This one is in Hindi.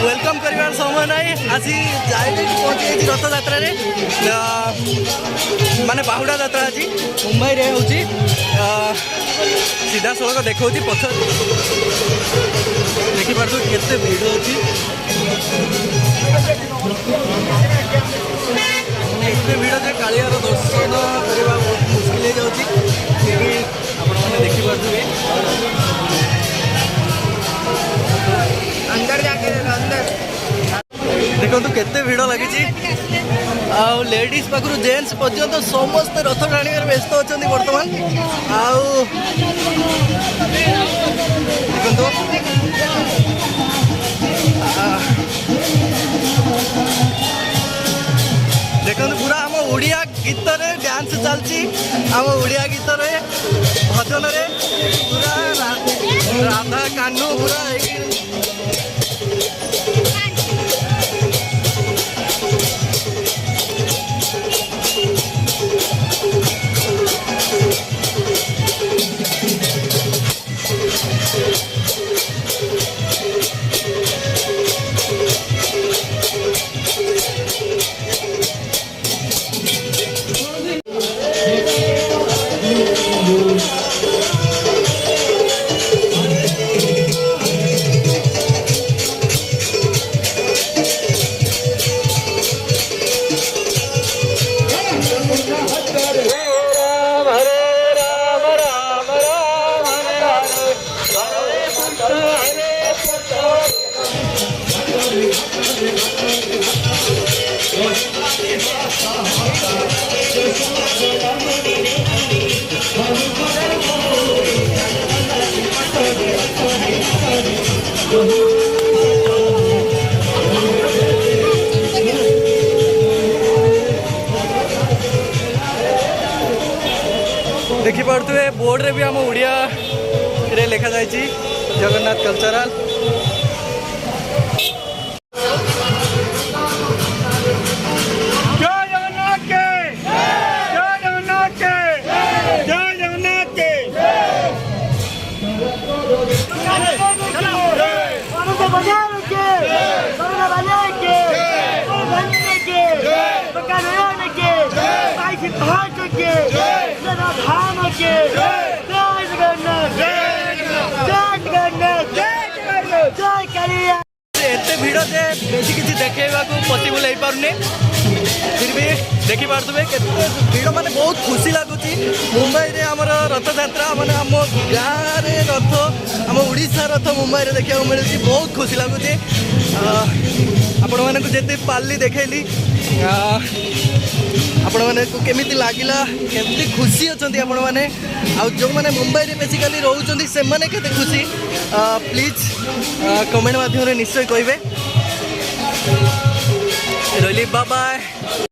वेलकम करार समय ना आसी जाए पहुँची रथ यात्रा माने बाहुड़ा यात्रा आज मुंबई रे हूँ सीधा सड़क देखा पथ देखिपार केते भिड़ अच्छी एते भिड़ जे कालियार दर्शन करवा बहुत मुश्किल हो जाऊँगी फिर भी आपने देखिपे अंदर जाके अंदर देखो केते भिड़ लगी लेडीज पाखु जेन्ट्स पर्यंत समस्त रथ टाणी व्यस्त अच्छा बर्तमान देखो देखो पूरा आम ओडिया गीत रे डांस चलती आम ओडिया गीत रे भजन रे पूरा राधा कानू पूरा देखिपे बोर्ड रे भी आम ओडिया रे लिखा जाए जगन्नाथ कल्चरल एते भिड़ से बेसी किसी देखा पसिबल हो पारे फिर भी देखिपे केते भिड़ माने बहुत खुशी लगुच मुंबई रे आमर रथ यात्रा माने आम गाँव रे रथ आम ओडिशा रथ मुंबई रे देखा मिलूँ बहुत खुशी लगुच आपण मानक जिते पाली देखली आपण मानक केमिति लागिला केमती खुशी अच्छा आपण मैंने जो मैंने मुंबई रे बेसिकली रोचंती से माने केते खुशी प्लीज कमेंट माध्यम निश्चय कहे रही बाय बाय।